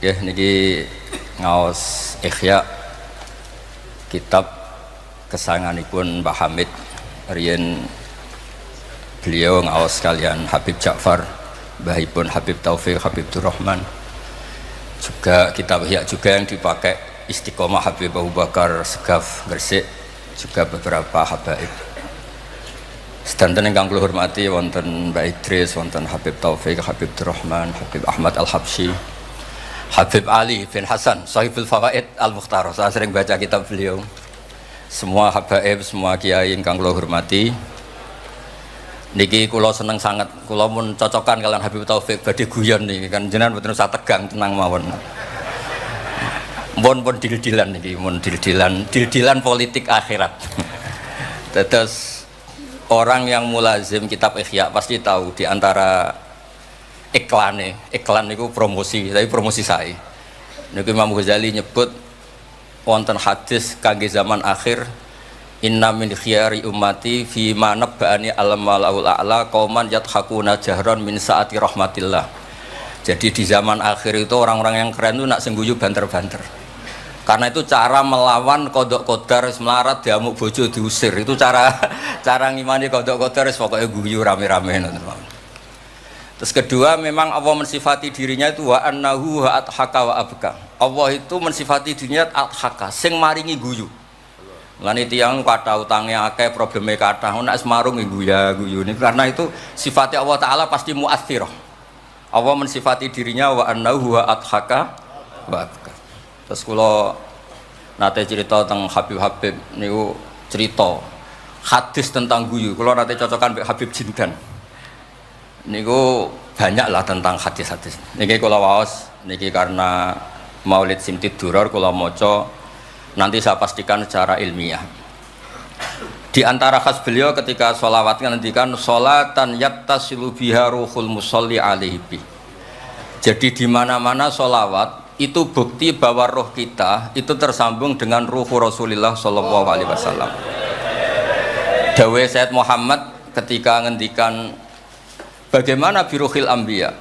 Ya, niki ngaos Ihya kitab kesayanganipun Mbah Hamid riyen beliau ngaos kalian Habib Ja'far, mbahipun Habib Taufik, Habib Durrahman. Juga kitab Ihya juga yang dipakai Istiqomah Habib Abu Bakar Segaf Gresik, juga beberapa habaib. Sedanten ingkang kula hormati wonten Mbak Idris, wonten Habib Taufik, Habib Durrahman, Habib Ahmad Al-Habsyi, Habib Ali bin Hasan, Sahibul Fawaid Al-Mukhtar. Saya sering baca kitab beliau. Semua habaib, semua kiai ingkang kula hormati. Niki kula seneng sangat, kula mun cocokan kalian Habib Taufik badhe guyon niki kan jenengan mboten usah tegang, tenang mawon. Pun dil-dilan niki, mun dil-dilan politik akhirat. Terus orang yang mulazim kitab Ihya pasti tahu di antara iklan niku promosi, tapi promosi saya. Niku Imam Ghazali nyebut wonten hadis kangge zaman akhir, inna min khiyari ummati fi ma nabba'ani al-malaul a'la qauman yadhakuna jahran min saati rahmatillah. Jadi di zaman akhir itu orang-orang yang keren itu nak sengguyu banter-banter. Karena itu cara melawan kodok kodar melarat diamuk bojo diusir. Itu cara ngimani kodok kodar pokoknya guyu rame-rame. Terus kedua, memang Allah mensifati dirinya itu wa annahu wa athaka wa abka. Allah itu mensifati dirinya athaka, sing maringi guyu. Lan tiyang kata utangnya akeh, probleme kathah, nek semarung guyu ini karena itu sifatnya Allah taala pasti muathirah. Allah mensifati dirinya wa annahu wa athaka wa abka. Terus kula nate cerita tentang Habib niku cerita hadis tentang guyu. Kula nate cocokan mbek Habib Jindan. Niku banyak lah tentang hadis-hadis. Niki kula waos niki karena Maulid Simtid Duror kula maca, nanti saya pastikan secara ilmiah. Di antara khas beliau ketika sholawat ngendikan sholatan yattasilu biha ruhul musolli alaihi bi. Jadi di mana-mana sholawat itu bukti bahwa roh kita itu tersambung dengan ruh Rasulullah sallallahu alaihi wasallam. Dawe Sayyid Muhammad ketika ngendikan bagaimana biruhil anbiya.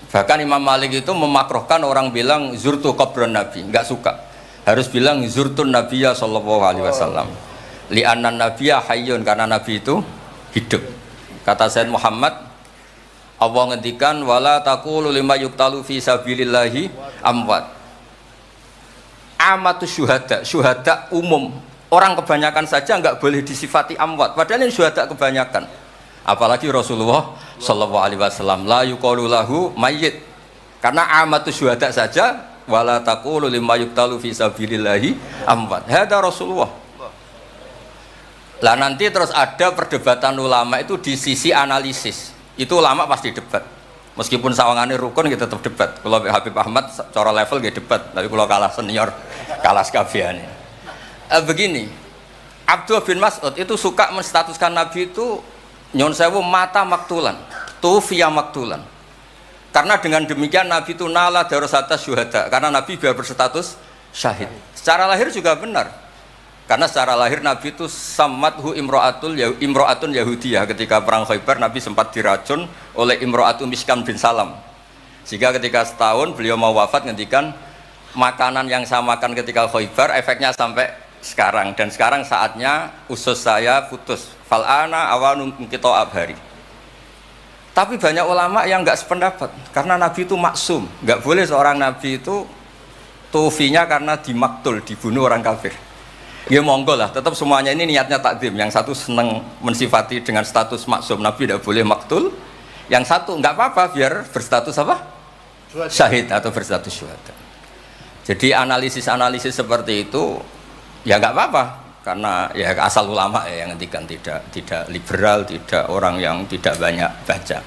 Bahkan Imam Malik itu memakruhkan orang bilang zurtu qabran nabi, enggak suka. Harus bilang zurtun nabiyya sallallahu alaihi wasallam. Li'anna nabiyya hayyun, karena nabi itu hidup. Kata Sayyid Muhammad, Allah ngendikan wala taqulu lima yuqtalu fi sabilillahi amwat. Amatus syuhada umum. Orang kebanyakan saja enggak boleh disifati amwat, padahal ini syuhada kebanyakan. Apalagi Rasulullah sallallahu alaihi wasallam la yuqalu lahu mayyit, karena amatus syuhada saja wala taqulu lima yuqtalu fi sabilillahi amwat. Hada Rasulullah. Lah nanti terus ada perdebatan ulama itu di sisi analisis. Itu ulama pasti debat. Meskipun sawangane rukun kita tetap debat. Kalau Habib Ahmad cara level nggih debat, tapi kalau kalah senior, kalah sekabehane. Begini, Abdullah bin Mas'ud itu suka menstatuskan Nabi itu nyon sewu mata maktulan, tufiya maktulan. Karena dengan demikian Nabi itu nala darasata syuhada, karena Nabi biar berstatus syahid. Secara lahir juga benar. Karena secara lahir Nabi itu samathu imro'atun Yahudiyah. Ketika perang Khaybar Nabi sempat diracun oleh Imro'atun Miskam bin Salam. Sehingga ketika setahun beliau mau wafat ngendikan makanan yang saya makan ketika Khaybar efeknya sampai sekarang, dan sekarang saatnya usus saya putus. Fal'ana awanun kita abhari. Tapi banyak ulama yang enggak sependapat, karena Nabi itu maksum, enggak boleh seorang Nabi itu tufinya karena dimaktul, dibunuh orang kafir. Ya monggo lah, tetap semuanya ini niatnya takdim. Yang satu senang mensifati dengan status maksum, Nabi tidak boleh maktul. Yang satu enggak apa-apa biar berstatus apa? Syahid atau berstatus syuhada. Jadi analisis seperti itu ya enggak apa-apa, karena ya asal ulama ya yang ngendikan, tidak liberal, tidak orang yang tidak banyak baca.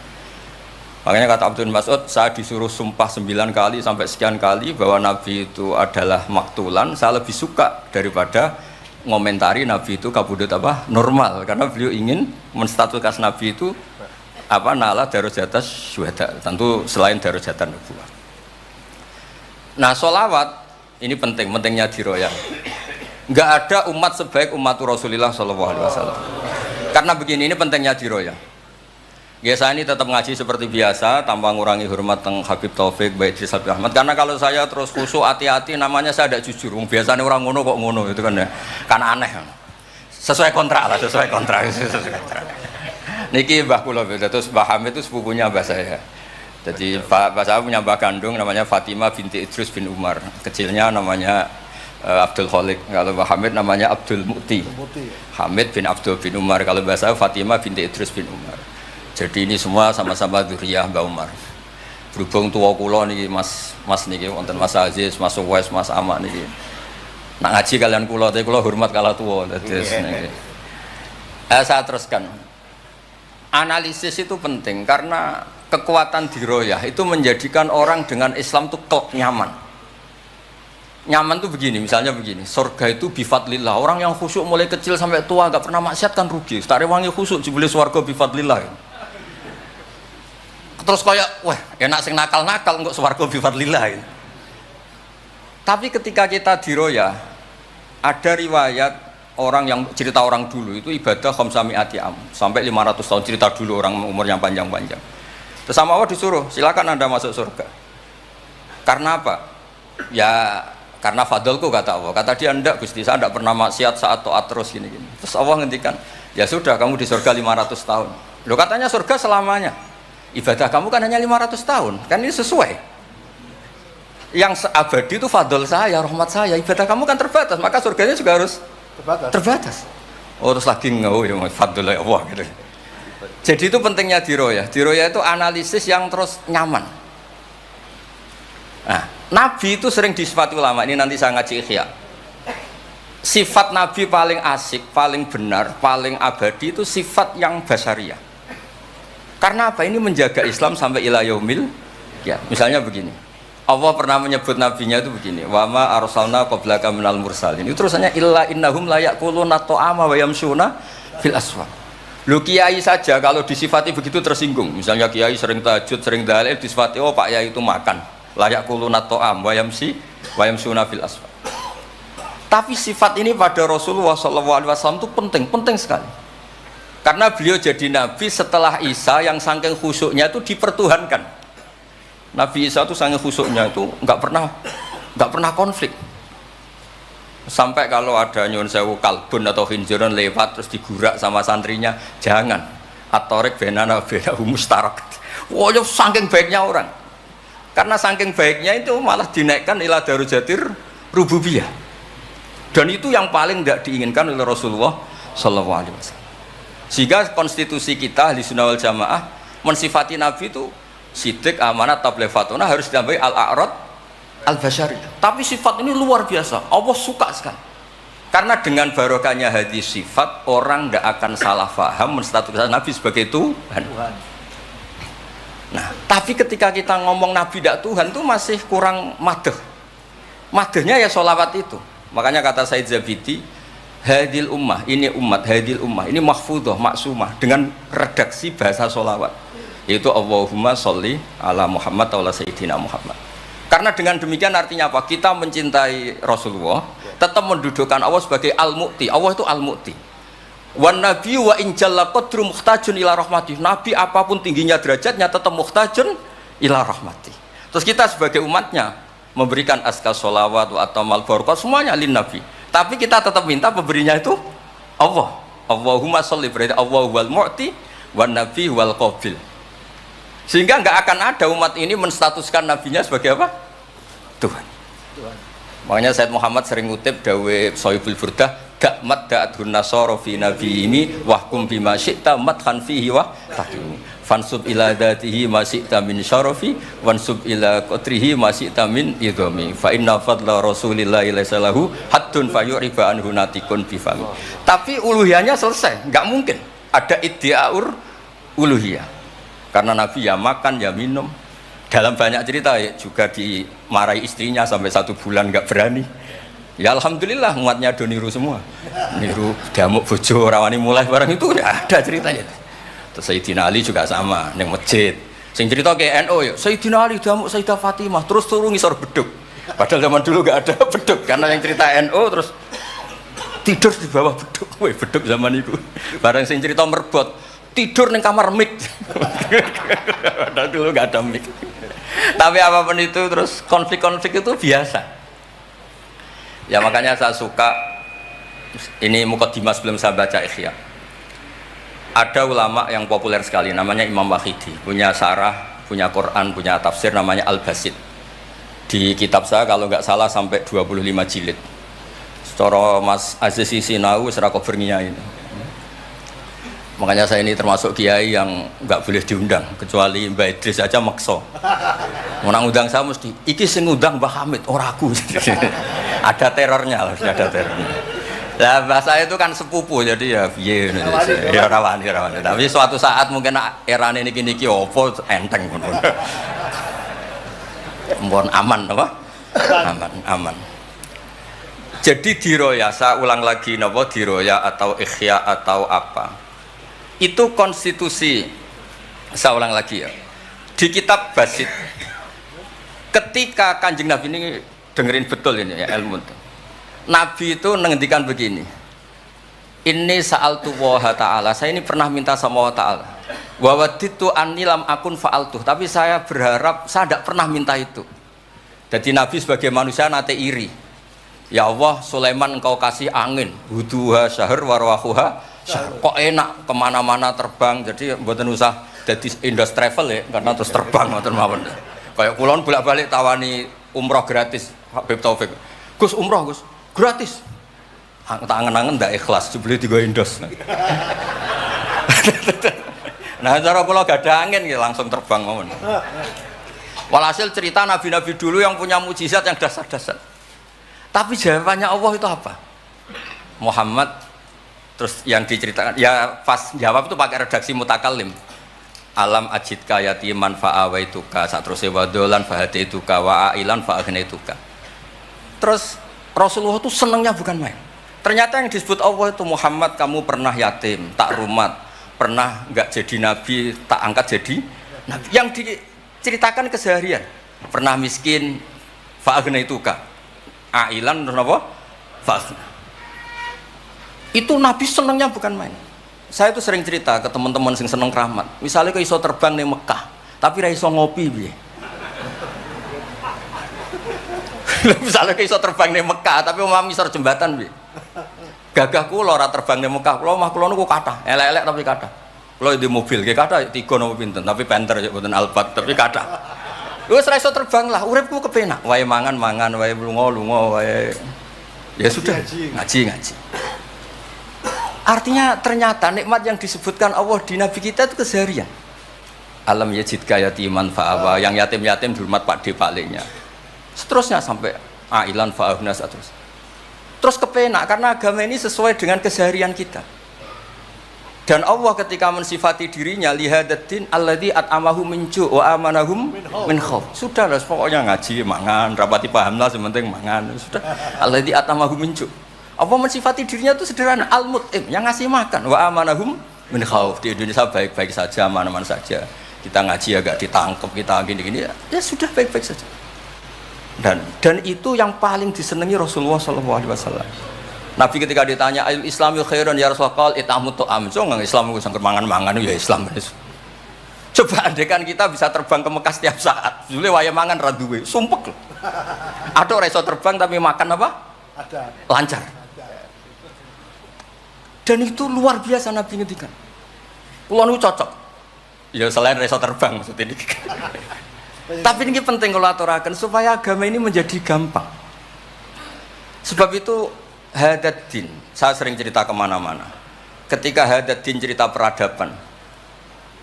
Makanya kata Abdul Mas'ud, saya disuruh sumpah 9 kali sampai sekian kali bahwa Nabi itu adalah maktulan, saya lebih suka daripada ngomentari Nabi itu kabudut apa normal, karena beliau ingin menstatuskan Nabi itu apa nala darujatas syuhada, tentu selain darujatan nubuwah. Nah sholawat ini pentingnya diroyah. Enggak ada umat sebaik umat Rasulullah sallallahu alaihi wasallam. Karena begini, ini pentingnya diroyah. Biasa ini tetap ngaji seperti biasa tanpa ngurangi hormat teng Habib Taufik, Baik Idris Habib Ahmad. Karena kalau saya terus khusyuk hati-hati namanya saya tidak jujur. Biasanya orang ngono kok ngono itu kan ya. Kan aneh. Sesuai kontrak lah, sesuai kontrak. Niki Mbah kula terus Mbah Hamid itu sepupunya Mbah saya. Jadi Mbah saya punya Mbah kandung namanya Fatimah binti Idris bin Umar. Kecilnya namanya Abdul Khalik. Kalau Mbah Hamid namanya Abdul Mu'ti. Hamid bin Abdul bin Umar. Kalau Mbah saya Fatimah binti Idris bin Umar. Jadi ini semua sama-sama dzurriyyah Mbah Umar. Berhubung tua kula niki Mas niki wonten Mas Aziz, Mas Uwais, Mas Amak niki. Nak ngaji kalian kula, tapi kula hormat kala tua. Terus niki. Saya teruskan. Analisis itu penting karena kekuatan diroyah itu menjadikan orang dengan Islam itu klop nyaman. Nyaman tuh begini, misalnya begini, surga itu bifadlillah. Orang yang khusyuk mulai kecil sampai tua gak pernah maksiat kan rugi. Tak rewangi khusyuk jebule swarga bifadlillah. Terus kayak, wah enak sing nakal-nakal kok swarga bifadlillah. Tapi ketika kita diroyah, ada riwayat orang yang cerita orang dulu itu ibadah khamsami'ati am sampai 500 tahun, cerita dulu orang umurnya panjang-panjang. Terus sama Allah disuruh, silakan Anda masuk surga. Karena apa? Ya karena fadlku kata Allah. Kata dia, enggak Gusti, saya enggak pernah maksiat saat taat terus gini-gini. Terus Allah ngendikan, ya sudah kamu di surga 500 tahun. Loh katanya surga selamanya. Ibadah kamu kan hanya 500 tahun, kan ini sesuai. Yang abadi itu fadl saya, rahmat saya. Ibadah kamu kan terbatas, maka surganya juga harus terbatas. Oh terus lagi ngau ya fadl ya Allah gitu. Jadi itu pentingnya diroyah. Diroyah itu analisis yang terus nyaman. Nah, Nabi itu sering disifati ulama. Ini nanti saya ngaji Ihya. Sifat Nabi paling asik, paling benar, paling abadi itu sifat yang basyariah. Karena apa? Ini menjaga Islam sampai ila yaumil ya. Misalnya begini. Allah pernah menyebut nabinya itu begini. Wa ma arsalna qablaka minal mursalin. Itu terusannya illa innahum la yaquluna ta'ama wa yamshuna fil aswaq. Lu kiai saja kalau disifati begitu tersinggung. Misalnya kiai sering tahajud, sering dalil disifati oh Pak Yai itu makan. La yaquluna ta'am wa yamshuna fil aswaq. Tapi sifat ini pada Rasulullah SAW itu penting sekali. Karena beliau jadi nabi setelah Isa yang saking khusyuknya itu dipertuhankan. Nabi Isa itu saking khusyuknya itu nggak pernah konflik. Sampai kalau ada nyun sewu kalbun atau khinziron lewat terus digurak sama santrinya, jangan. Atorek benana beda mustarak. Wah, saking baiknya orang. Karena saking baiknya itu malah dinaikkan ila darujatir rububiyah. Dan itu yang paling tidak diinginkan oleh Rasulullah Sallallahu Alaihi Wasallam. Sehingga konstitusi kita Ahli Sunnah wal Jamaah mensifati Nabi itu sidik, amanat, tablighatuna harus ditambahi al-a'rad al-basyariyah. Tapi sifat ini luar biasa. Allah suka sekali. Karena dengan barokahnya hadis sifat orang tidak akan salah faham menstatuskan Nabi sebagai Tuhan. Nah, tapi ketika kita ngomong Nabi tidak Tuhan itu masih kurang madh. Madhnya ya sholawat itu. Makanya kata Said Zabidi, hadil ummah, ini umat, hadil ummah, ini mahfudhah, maksumah dengan redaksi bahasa sholawat, yaitu Allahumma sholli ala Muhammad wa ala Sayyidina Muhammad. Karena dengan demikian artinya apa? Kita mencintai Rasulullah, tetap mendudukkan Allah sebagai al-mu'ti. Allah itu al-mu'ti. Wan nabi wa in jalla qadru muhtajun ila rahmati. Nabi apapun tingginya derajatnya tetap muhtajun ila rahmati. Terus kita sebagai umatnya memberikan azkar sholawat atau mal barakah semuanya lin nabi. Tapi kita tetap minta pemberinya itu Allah. Allahumma sholli, berarti Allah wal mu'ti wan nabi wal qabil. Sehingga nggak akan ada umat ini menstatuskan nabinya sebagai apa? Tuhan. Makanya Said Muhammad sering ngutip dawe Sohibul Burdah, dakmat da'adhun nasara fi nabi ini wahkum bima syi'ta madhan fihi wa tahkimi. Fansub ila datihi ma syi'ta min syarafi wansub ila qatrihi ma syi'ta min idhami. Fa inna fadla rasulillahi laisa lahu haddun fayurifa anhu natikun bifami. Tapi uluhiyahnya selesai, nggak mungkin ada iddiaur uluhiyah. Karena Nabi ya makan ya minum. Dalam banyak cerita ya, juga dimarahi istrinya sampai 1 bulan nggak berani. Ya alhamdulillah umatnya do niru semua. Niru damuk bojo rawani mulai barang itu ya ada ceritanya. Terus Sayyidina Ali juga sama neng masjid. Sing cerita ke NU ya, Sayyidina Ali damuk Sayyidah Fatimah terus turun ngisor beduk. Padahal zaman dulu nggak ada beduk karena yang cerita NU terus tidur di bawah beduk. Woi beduk zaman itu. Barang sing cerita merbot tidur di kamar mic. Padahal dulu nggak ada mic. Tapi apapun itu terus konflik-konflik itu biasa. Ya makanya saya suka ini mukadimah sebelum saya baca Ihya. Ada ulama yang populer sekali namanya Imam Wahidi, punya sarah, punya Quran, punya tafsir namanya Al-Basit. Di kitab saya kalau nggak salah sampai 25 jilid. Secara Mas Aziz Sinau serako berniai ini. Makanya saya ini termasuk kiai yang nggak boleh diundang kecuali Mbak Idris aja makso. Mau undang saya mesti iki sing ngundang Mbah Hamid ora aku. Ada terornya lah, ada terornya. Lah bahasa itu kan sepupu jadi ya piye ya rawan. Tapi suatu saat mungkin erane niki opo enteng pun. Mohon aman apa? Aman. Jadi diroya, saya ulang lagi napa diroya atau ikhya atau apa? Itu konstitusi, saya ulang lagi ya, di kitab Basit ketika Kanjeng Nabi ini dengerin betul ini ya ilmu itu. Nabi itu menghentikan begini, ini sa'altu wa ta'ala, saya ini pernah minta sama wa ta'ala wa waditu anni lam akun fa'altuh, tapi saya berharap saya tidak pernah minta itu. Jadi Nabi sebagai manusia nate iri, ya Allah Sulaiman engkau kasih angin huduha syahr warwahuha, kok enak kemana-mana terbang, jadi mboten usah jadi Indos Travel ya, karena terus terbang ngoten mawon. Kayak kulon bolak-balik tawani umroh gratis, Habib Taufik. Gus umroh Gus, gratis. Tangan-tangan ndak ikhlas, jebule digo Indos. Nah, cara kula gak ada angin ya langsung terbang mawon. Walhasil cerita nabi-nabi dulu yang punya mukjizat yang dasar-dasar. Tapi jawabannya Allah itu apa? Muhammad. Terus yang diceritakan ya pas jawab itu pakai redaksi mutakallim. Alam ajidka yatiman fa'awaituka satruse wadolan fahadaituka wa ailan fa'agnaituka. Terus Rasulullah itu senangnya bukan main. Ternyata yang disebut Allah itu Muhammad kamu pernah yatim, tak rumat, pernah enggak jadi nabi, tak angkat jadi nabi. Yang diceritakan keseharian. Pernah miskin fa'agnaituka. Ailan terus apa? Fa'agna. Itu Nabi senangnya bukan main. Saya itu sering cerita ke teman-teman yang seneng keramat. Misalnya ke iso terbang di Mekah, tapi ra iso ngopi piye. Misalnya ke iso terbang di Mekah, tapi mau misor jembatan piye. Gagah kula ora terbang di Mekah, kula mah kula niku kathah, elek-elek tapi kathah. Kula di mobil nggih kathah 3 napa pinten, tapi penter ya mboten Alphard, tapi kathah. Wis ra iso terbang lah, uripku kepenak. Wae mangan-mangan, wae lunga-lunga, wae ya sudah ngaji. Artinya ternyata nikmat yang disebutkan Allah di Nabi kita itu keseharian. Alam yajidka yatiman fa'awa, yang yatim-yatim dihormat Pak D Pak L-nya. Seterusnya sampai ailan fa'ahna terus kepenak karena agama ini sesuai dengan keseharian kita. Dan Allah ketika mensifati dirinya lihadatin alladzi at'amahu min ju' wa amanahum min khauf. Sudah lah pokoknya ngaji mangan, rapati paham lah sementing mangan. Sudah alladzi at'amahu min ju'. Apa mensifati dirinya itu sederhana, al-mut'im, yang ngasih makan, wa amanahum min khauf. Di Indonesia baik-baik saja, aman-aman saja. Kita ngaji agak ditangkap, kita gini-gini, ya sudah baik-baik saja. Dan itu yang paling disenangi Rasulullah SAW. Nabi ketika ditanya, ayul islami khairan ya Rasulullah, itamu to'am. So nggak Islam itu sangker mangan-mangan, ya Islam. Coba andekan kita bisa terbang ke Mekah setiap saat. Jule waya mangan raduwe, sumpek loh. Ada orang iso terbang tapi makan apa? Ada. Lancar. Dan itu luar biasa Nabi ngendikan. Kulo niku cocok. Ya selain reso terbang maksud ini. Tapi ini penting kalau aturaken supaya agama ini menjadi gampang. Sebab itu hadaddin, saya sering cerita kemana-mana. Ketika hadaddin cerita peradaban,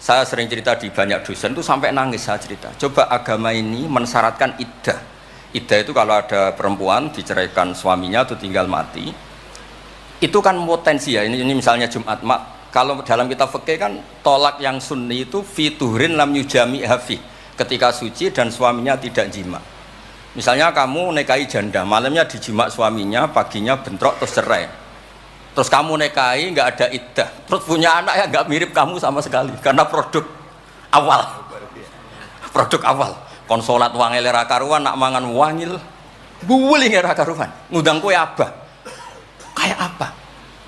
saya sering cerita di banyak dosen itu sampai nangis saya cerita. Coba agama ini mensyaratkan iddah. Iddah itu kalau ada perempuan diceraikan suaminya atau tinggal mati, itu kan potensi ya. Ini misalnya Jumat mak. Kalau dalam kitab fikih kan tolak yang sunni itu fiturin lam yujami hafi, ketika suci dan suaminya tidak jima. Misalnya kamu nikahi janda, malamnya dijima suaminya, paginya bentrok terus cerai. Terus kamu nikahi nggak ada iddah, terus punya anak ya nggak mirip kamu sama sekali karena produk awal. Produk awal. Konsolat wangil era karuan, nak mangan wangil, buwuling era karuan. Ngundang kue abah. Kayak apa?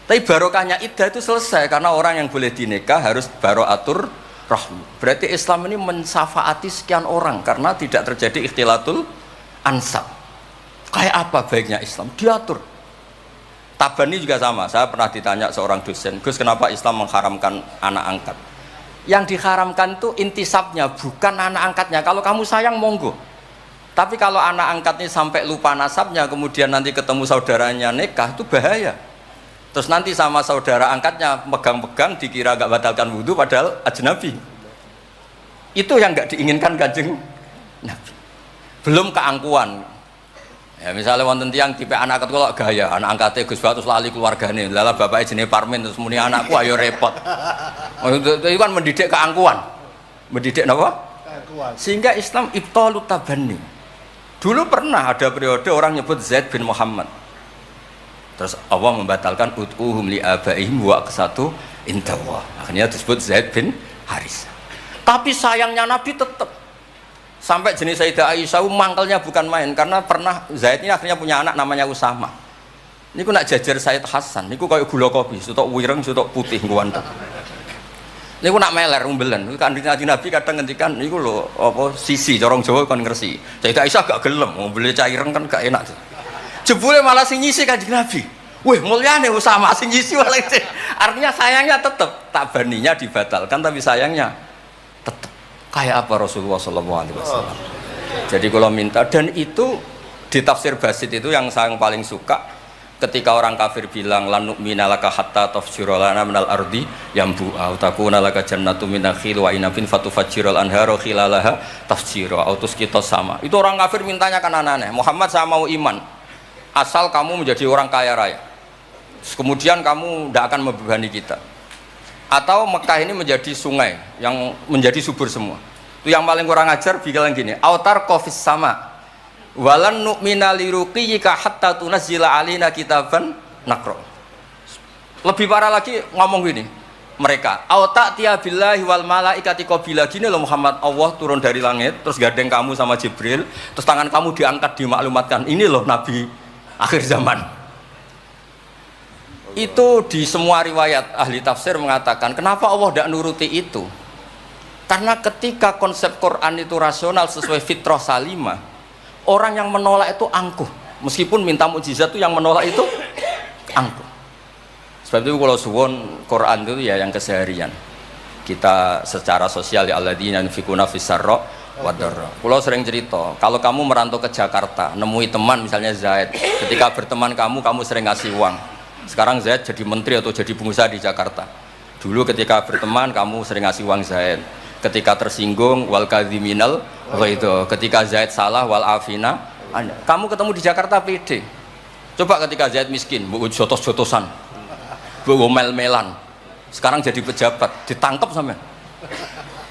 Tapi barokahnya iddah itu selesai karena orang yang boleh dinikah harus baroatur rahmi. Berarti Islam ini mensafaati sekian orang karena tidak terjadi ikhtilatul ansab. Kayak apa baiknya Islam? Diatur. Tabani juga sama. Saya pernah ditanya seorang dosen, Gus, kenapa Islam mengharamkan anak angkat? Yang diharamkan itu intisabnya, bukan anak angkatnya. Kalau kamu sayang, monggo. Tapi kalau anak angkatnya sampai lupa nasabnya, kemudian nanti ketemu saudaranya nikah, itu bahaya. Terus nanti sama saudara angkatnya pegang-pegang, dikira gak batalkan wudhu, padahal ajnabi. Itu yang gak diinginkan Kanjeng Nabi. Belum keangkuhan. Ya misalnya wonten tiyang tipe anak angkat kok gaya, anak angkatnya Gus Batus lali keluargane, lala bapaknya jenenge Parmin terus muni anakku ayo repot. Itu kan mendidik keangkuhan. Mendidik napa? Keangkuhan. Sehingga Islam ibtalut tabanni. Dulu pernah ada periode orang nyebut Zaid bin Muhammad. Terus Allah membatalkan ud'uhum li abaihim wa aqsatu indallah. Akhirnya disebut Zaid bin Haris. Tapi sayangnya Nabi tetap sampai jenis Sayyidah Aisyah mangkelnya bukan main karena pernah Zaid ini akhirnya punya anak namanya Usama. Niku nak jajar Sayyid Hasan, niku kayak gula kopi, sutok wireng, sutok putih guanteng. Niku nak meler umbelen. Kanjeng Nabi kadang ngendikan niku lho apa sisi corong Jawa kon ngersi. Sayyidah Aisyah gak gelem, umbele caireng kan gak enak. Jebule malah sing nyisi Kanjeng Nabi. Wih, mulyane Usama sing nyisi malah. Artinya sayangnya tetap, tabaninya dibatalkan tapi sayangnya tetap. Kayak apa Rasulullah SAW. Jadi kalau minta, dan itu di tafsir Basit itu yang saya paling suka ketika orang kafir bilang lan nu'mina laka hatta tafjura lana minal ardi yambu'a takuna laka jannatu min nakhil wa inabin fatufajjiral anharu khilalaha tafjira autus kita sama. Itu orang kafir mintanya kan aneh-aneh. Muhammad saya mau iman asal kamu menjadi orang kaya raya. Kemudian kamu tidak akan membebani kita. Atau Mekah ini menjadi sungai yang menjadi subur semua. Itu yang paling kurang ajar bilang gini, autar kofis sama walan nu'mina liruqiyika hatta tunazzila alina kitaban nakro. Lebih parah lagi ngomong gini mereka, auta tiabillahi wal malaikati qabila. Gini loh Muhammad, Allah turun dari langit terus gandeng kamu sama Jibril, terus tangan kamu diangkat dimaklumatkan ini loh Nabi akhir zaman. Itu di semua riwayat ahli tafsir mengatakan kenapa Allah tidak nuruti itu, karena ketika konsep Quran itu rasional sesuai fitrah salimah, orang yang menolak itu angkuh, meskipun minta mukjizat itu yang menolak itu angkuh. Sebab itu kalau suwon Quran itu ya yang keseharian kita secara sosial ya alladzina yunfikuna fis-sarra wad-dharra. Kalau sering cerita kalau kamu merantau ke Jakarta nemui teman misalnya Zaid, ketika berteman kamu sering ngasih uang. Sekarang Zaid jadi menteri atau jadi pengusaha di Jakarta. Dulu ketika berteman kamu sering ngasih uang Zaid. Ketika tersinggung wal kadhiminal ghaidha. Ketika Zaid salah wal afina. Kamu ketemu di Jakarta pede. Coba ketika Zaid miskin, mbok jotos-jotosan. Mbok mel-melan. Sekarang jadi pejabat, ditangkap sampean.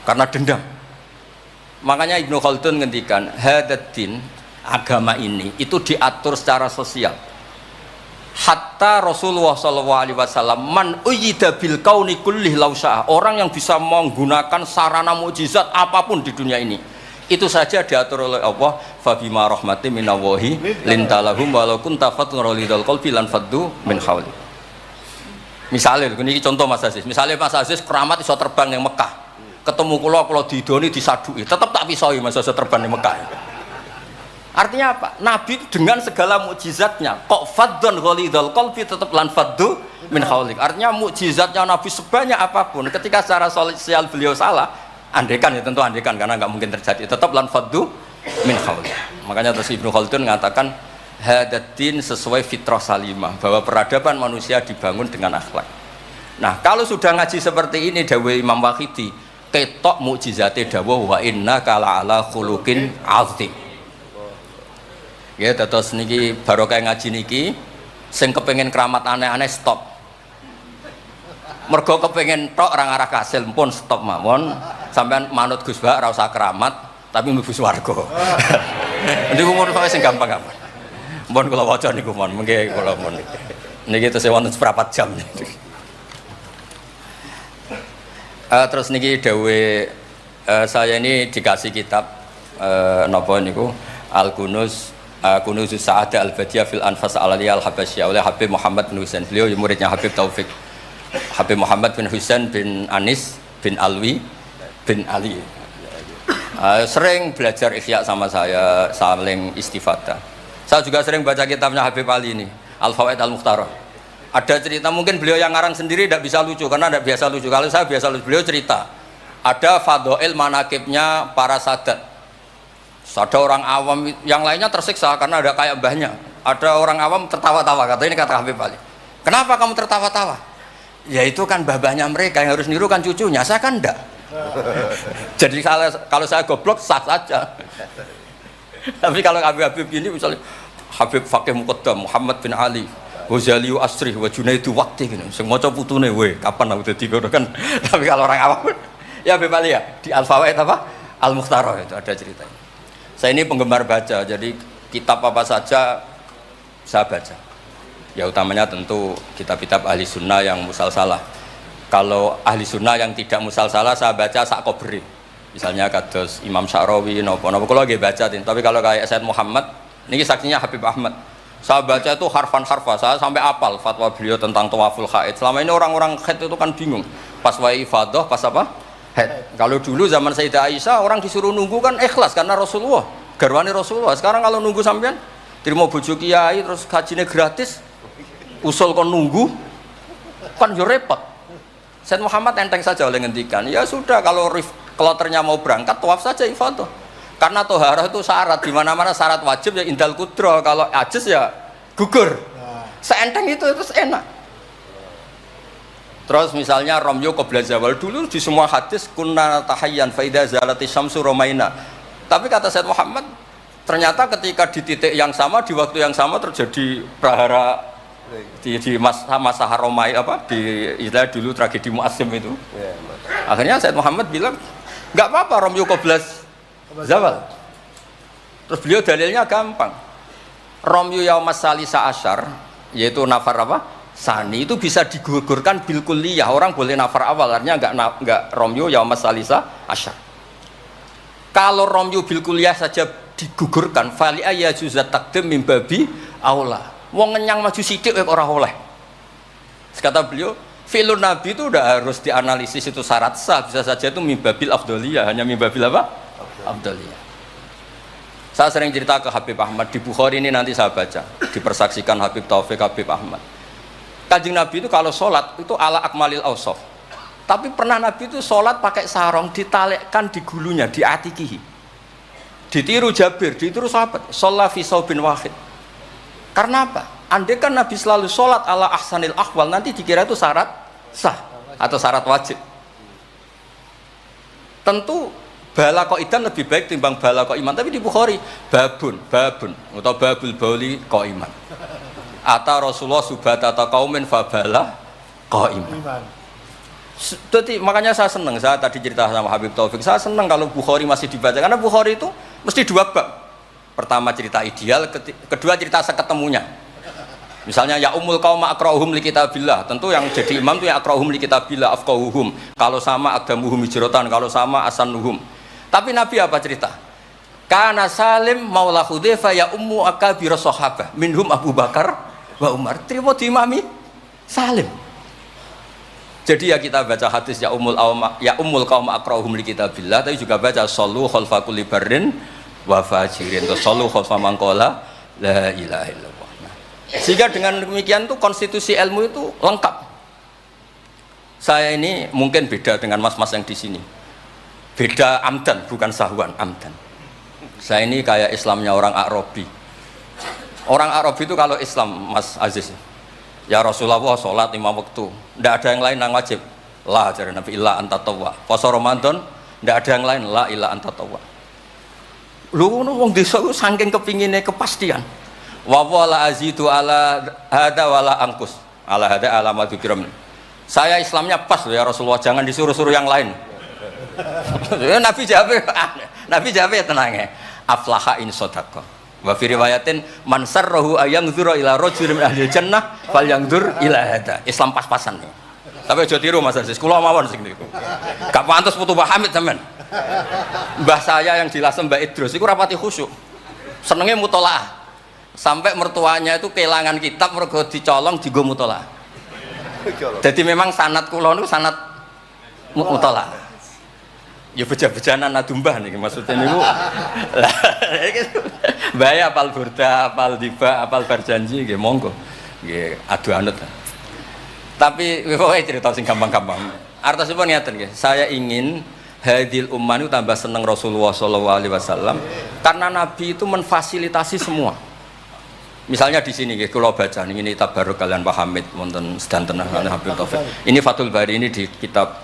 Karena dendam. Makanya Ibnu Khaldun ngendikan, hadatin agama ini itu diatur secara sosial. Hatta Rasulullah SAW man uyyida bil kauni kullih lausa'ah, orang yang bisa menggunakan sarana mukjizat apapun di dunia ini itu saja diatur oleh Allah. Fabima rahmatin minallahi lintalahum walau kunta fatun ghalidhal qalbi lan faddu min hawli. Misalnya ini contoh Mas Aziz, misalnya Mas Aziz keramat iso terbang yang Mekah, ketemu kula didoni disadui tetap tak pisoi Mas Aziz terbang di Mekah. Artinya apa? Nabi dengan segala mukjizatnya kok faddun ghalidhal qalbi tetap lan faddu min haulik. Artinya mukjizatnya Nabi sebanyak apapun ketika secara sosial beliau salah, andekan ya tentu andekan karena nggak mungkin terjadi, tetap lan faddu min haulik. Makanya terus Ibnu Khaldun mengatakan hadatin sesuai fitrah salimah, bahwa peradaban manusia dibangun dengan akhlak. Nah, kalau sudah ngaji seperti ini dawuh Imam Waqidi, ketok mukjizate dawuh wa innaka la'ala khuluqin 'azim. Ya, terus niki barokah ngaji niki sing kepengen keramat aneh-aneh stop. Mergo kepengen tok orang arah kasil pun stop mawon. Sampean manut Gus Ba ora usah keramat tapi mlebu swarga. Niku mun kok sing gampang-gampang. Mun kula waca niku mon, mengke kula mon. Niki tesih wonten seprapat jam. Terus niki dawuh saya ini dikasih kitab napa niku Al-Kunuz Kunuzus Sa'adah Al-Badiyah fil Anfas Al-Aliyah Al-Habasyah oleh Habib Muhammad bin Husain. Beliau muridnya Habib Taufik. Habib Muhammad bin Husain bin Anis bin Alwi bin Ali. Sering belajar Ihya sama saya, saling istifadah. Saya juga sering baca kitabnya Habib Ali ini, Al-Fawaid Al-Mukhtarah. Ada cerita, mungkin beliau yang ngarang sendiri tidak bisa lucu karena tidak biasa lucu. Kalau saya biasa lucu. Beliau cerita ada fadhail manakibnya para sadat. Ada orang awam yang lainnya tersiksa karena ada kayak mbahnya. Ada orang awam tertawa-tawa, kata ini kata Habib Ali. Kenapa kamu tertawa-tawa? Ya itu kan mbah-mbahnya mereka yang harus niru kan cucunya, saya kan enggak. Jadi kalau saya goblok sah saja. Tapi kalau Habib ini misalnya Habib Fakih Muqaddam Muhammad bin Ali Ghazali Asri wa Junaidu Waqti gini. Sing maca putune we, kapan aku dadi ngono kan. Tapi kalau orang awam ya Habib Ali ya di Al-Fawaid apa? Al-Mukhtarah itu ada ceritanya. Saya ini penggemar baca, jadi kitab apa saja saya baca. Ya utamanya tentu kitab-kitab ahli sunnah yang musalsalah. Kalau ahli sunnah yang tidak musalsalah saya baca sak kobri. Misalnya kados Imam Sya'rawi, nopo-nopo kalau lagi baca. Tapi kalau kayak Said Muhammad, ini saksinya Habib Ahmad. Saya baca itu harfan-harfa, saya sampai apal fatwa beliau tentang tawaful haid. Selama ini orang-orang haid itu kan bingung. Pas wa ifadah, pas apa? Head. Kalau dulu zaman Sayyidah Aisyah orang disuruh nunggu kan ikhlas karena Rasulullah, garwani Rasulullah. Sekarang kalau nunggu sampean terima bojo kiai terus gajinya gratis, usul kon nunggu kan yo repot. Said Muhammad enteng saja oleh ngendikan, ya sudah kalau kloternya mau berangkat tawaf saja ifadah. Karena toharah itu syarat, di mana-mana syarat wajib ya indal kudro, kalau ajis ya gugur. Seenteng itu terus enak. Terus misalnya Romyo qabla zawal, dulu di semua hadis kunna tahayyan fa idza zalati syamsu romaina. Tapi kata Said Muhammad ternyata ketika di titik yang sama di waktu yang sama terjadi prahara di masa Haromai apa di istilah dulu tragedi Mu'assim itu. Akhirnya Said Muhammad bilang enggak apa-apa Romyo qabla zawal. Terus beliau dalilnya gampang. Romyo yaumas salisa asyar yaitu nafar apa? Sani itu bisa digugurkan bil kulliyah, orang boleh nafar awal, artinya enggak Romyo yaumas salisa asyar. Kalau Romyo bil kulliyah saja digugurkan, fali ayajuzat takdim min babi aula. Wong ngenyang maju sithik ora oleh. Kata beliau, fi'lun nabi itu udah harus dianalisis itu syarat sah, bisa saja itu min babil afdhaliyah, hanya min babil apa? Afdhaliyah. Saya sering cerita ke Habib Ahmad di Bukhari ini nanti saya baca, dipersaksikan Habib Taufik Habib Ahmad. Kanjeng Nabi itu kalau sholat itu ala akmalil awsaf. Tapi pernah Nabi itu sholat pakai sarong ditalekkan di gulunya, di atikihi. Ditiru Jabir, ditiru sahabat. Sholat fi saubin wahid. Karena apa? Andai kan Nabi selalu sholat ala ahsanil ahwal, nanti dikira itu syarat sah atau syarat wajib. Tentu bala qaidan lebih baik timbang bala qaiman. Tapi di Bukhari babun atau babul bauli qaiman. Ata Rasulullah subhata qaumin fabala qaiman. Jadi makanya saya senang, saya tadi cerita sama Habib Taufik, saya senang kalau Bukhari masih dibaca karena Bukhari itu mesti dua bab. Pertama cerita ideal, kedua cerita seketemunya. Misalnya ya umul qauma aqra'uhum li kitabillah, tentu yang jadi imam itu ya aqra'uhum li kitabillah afqahuhum. Kalau sama aqdamuhum hijratan, kalau sama asanuhum. Tapi Nabi apa cerita? Kana Salim maula Hudzaifah ya ummu akabir sahabah minhum Abu Bakar wa Umar, terima diimami Salim. Jadi ya kita baca hadis ya ummul qaum aqra'uhum li kitabillah, tapi juga baca sallu khalfa kulli barrin wa fajirin, sallu khalfa man qala la ilaha illallah. Sehingga dengan demikian tuh konstitusi ilmu itu lengkap. Saya ini mungkin beda dengan mas-mas yang di sini. Beda amdan, bukan sahwan, amdan. Saya ini kayak Islamnya orang Arabi. Orang Arab itu kalau Islam, Mas Aziz, ya Rasulullah sholat 5 waktu, tidak ada yang lain yang wajib. La ajaran Nabi illa anta tawwa. Puasa Ramadan, tidak ada yang lain, la illa anta tawwa. Lu wong desa itu saking kepinginnya kepastian. Wa wala azidu ala hada wala angkus. Ala hada ala madzukiram. Saya Islamnya pas ya Rasulullah, jangan disuruh-suruh yang lain. Nabi jawab ya tenang ya. Aflaha in shadaqah. Wa fi riwayatin man sarrahu ayangdzura ila rajulin min ahli jannah falyangdzur ila hada. Islam pas-pasan nih. Tapi aja tiru Mas Aziz, kula mawon sing niku. Gak pantes putu Mbah Hamid sampean. Mbah saya yang dilasem Mbak Idrus iku rapati khusyuk. Senenge mutolaah. sampai mertuanya itu kehilangan kitab mergo dicolong dienggo mutolaah. Jadi memang sanad kula niku sanad mutolaah. Ya beja-bejanan nadumbah nih maksudnya niku. Lah bahaya apal burda, apal diba, apal berjanji nggih monggo. Nggih adu anut. Tapi pokoknya cerita sing gampang-gampang. Artosipun ngeten nggih, saya ingin hadil ummah itu tambah seneng Rasulullah SAW karena Nabi itu memfasilitasi semua. Misalnya di sini kalau baca ini tabaruk kalian Pak Hamid wonten sedanten Habib Taufik. Ini Fathul Bari ini di kitab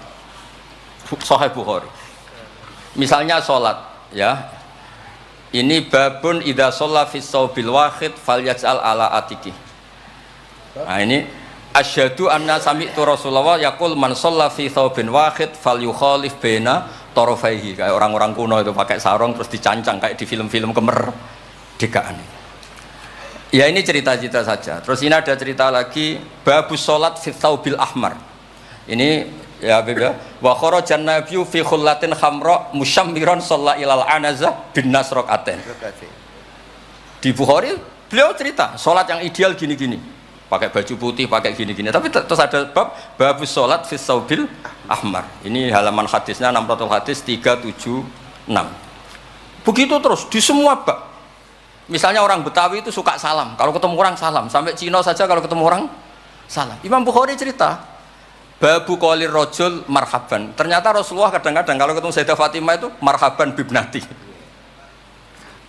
Sahih Bukhari. Misalnya sholat ya. Ini babun idza shalla fi shaubil wahid falyaj'al ala atiki. Nah ini asyhadu anna sami'tu Rasulullah yaqul man shalla fi thawbin wahid falyukhalif baina tarafaihi. Kayak orang-orang kuno itu pakai sarung terus dicancang kayak di film-film kemerdekaan. Ya ini cerita-cerita saja. Terus ini ada cerita lagi babus salat fi thawbil ahmar. Ini ya Habib ya. Wa kharajan nabiyyu fi khullatin khamra musyammiran shalla ilal anazah bin nasraqatin. Di Bukhari beliau cerita salat yang ideal gini-gini. Pakai baju putih, pakai gini-gini. Tapi terus ada babus sholat fis saubil ahmar. Ini halaman hadisnya 600 hadis 376. Begitu terus di semua bab. Misalnya orang Betawi itu suka salam. Kalau ketemu orang salam. Sampai Cina saja kalau ketemu orang salam. Imam Bukhari cerita babu qolir rajul marhaban. Ternyata Rasulullah kadang-kadang kalau ketemu Sayyidah Fatimah itu marhaban bibnati.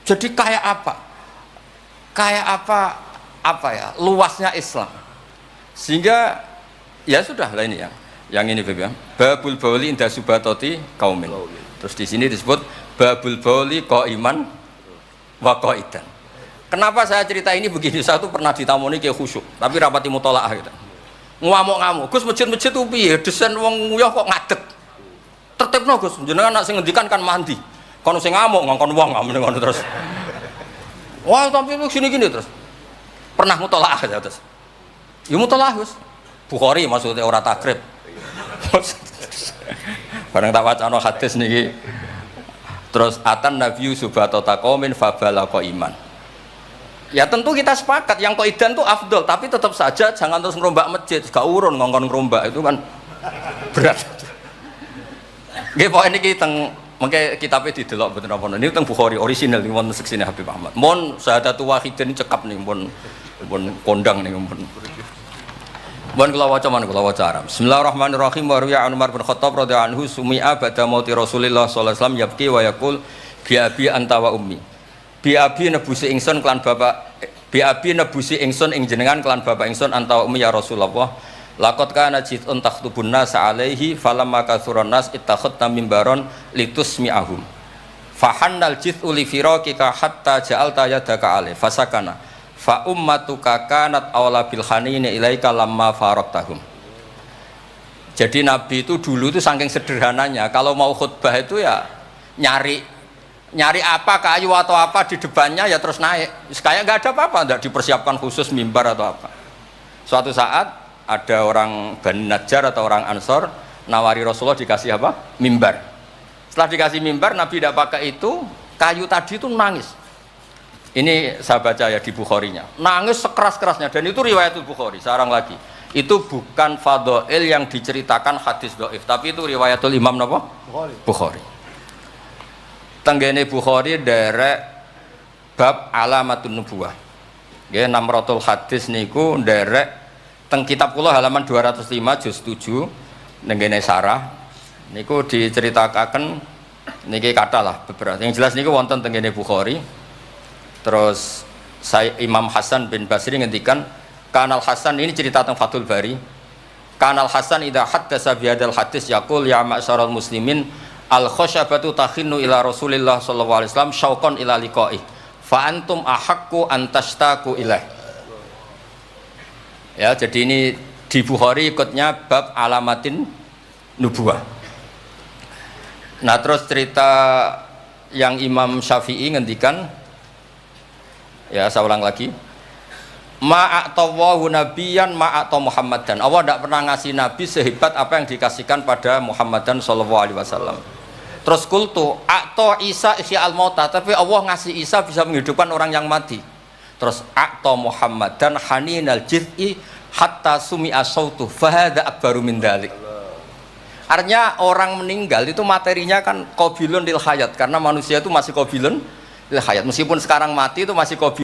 Jadi kayak apa? Kayak apa ya luasnya Islam sehingga ya sudah lah ini yang ini Beb ya. Babul bauli inda subatoti kaumin. Terus di sini disebut babul bauli qaiman wa qaidan. Kenapa saya cerita ini begini? Saya tuh pernah ditamoni kayak khusyuk tapi rapati mutolaah gitu. Ngamuk-ngamuk. Gus masjid-masjid tuh piye desain wong nguyah kok ngadeg. Tertibno Gus jenengan nak sing ngendikan kan mandi. Kono sing ngamuk ngongkon wong ngono terus. Wah tapi gini-gini terus. Pernah mutolaah ya terus. Ya mutolaah Gus. Bukhari maksudnya ora takrib. Bareng tak wacana hadis niki. Terus atan nabiyyu subatata qaumin fabalaqa iman. Ya tentu kita sepakat yang qaidan itu afdol, tapi tetap saja jangan terus ngerombak masjid, gak urun ngongkon ngerombak itu kan berat. Nggih pokoke niki teng mengke kitabnya didelok mboten napa. Ini teng Bukhari orisinal niku wonten seksine Habib Ahmad. Mon syahadatu wahidin cekap nih mon kondang nih Bon kula waca man kula waca Arab. Bismillahirrahmanirrahim. Wa ruya Umar bin Khattab radhiyallahu anhu sumi'a ba'da mauti Rasulillah sallallahu alaihi wasallam yabki wa yaqul bi abi anta wa ummi. Bi abi nebusi ingsun kelan bapak bi abi nebusi ingsun ing jenengan kelan bapak ingsun anta wa ummi ya Rasulullah. Laqad kana jitun takhtubun nas alaihi falamma kathuran nas ittakhadna mimbaron litusmi'ahum. Fahannal jit'u li firaqika hatta ja'alta yadaka alaihi fasakana. Fa ummatuka kanat awla bil hanini ilaika lamma faraqtahum. Jadi Nabi itu dulu itu saking sederhananya kalau mau khutbah itu ya nyari apa kayu atau apa di depannya ya terus naik. Kayak nggak ada apa-apa, nggak dipersiapkan khusus mimbar atau apa. Suatu saat ada orang Bani Najjar atau orang Ansor nawari Rasulullah dikasih apa? Mimbar. Setelah dikasih mimbar Nabi tidak pakai itu, kayu tadi itu nangis. Ini saya baca ya di Bukharinya. Nangis sekeras-kerasnya dan itu riwayat Bukhari. Sekarang lagi. Itu bukan fadhail yang diceritakan hadis dhaif, tapi itu riwayatul Imam napa? Bukhari. Tenggene Bukhari derek bab alamatun nubuwah. Nggih 600 hadis niku derek teng kitab kula halaman 205 juz 7 nenggene sarah niku diceritakaken niki kata lah beberapa. Yang jelas niku wonten tenggene Bukhari. Terus saya Imam Hasan bin Basri ngendikan Kanal Hasan ini cerita tentang Fathul Bari. Kanal Hasan idza haddasa bi hadzal hadis yaqul ya ma'syaral muslimin al khasyabatu takhinnu ila Rasulillah sallallahu alaihi wasallam syauqan ila liqa'i fa antum ahaqqu an tashtaqu ilaih. Ya, jadi ini di Bukhari ikutnya bab alamatin nubuwah. Nah, terus cerita yang Imam Syafi'i ngendikan ya saya ulang lagi ma'atawahu nabiyan ma'ata Muhammadan. Allah tidak pernah ngasih nabi sehebat apa yang dikasihkan pada Muhammadan sallallahu alaihi wasallam. Terus kultu a'ta Isa ihya al-mauta, tapi Allah ngasih Isa bisa menghidupkan orang yang mati. terus a'ta Muhammad dan haninal jiz'i hatta sumi'a sautuh fahada akbaru min dzalik. Artinya orang meninggal itu materinya kan qabilun lil hayat, karena manusia itu masih qabilun lil hayat, meskipun sekarang mati itu masih qabilun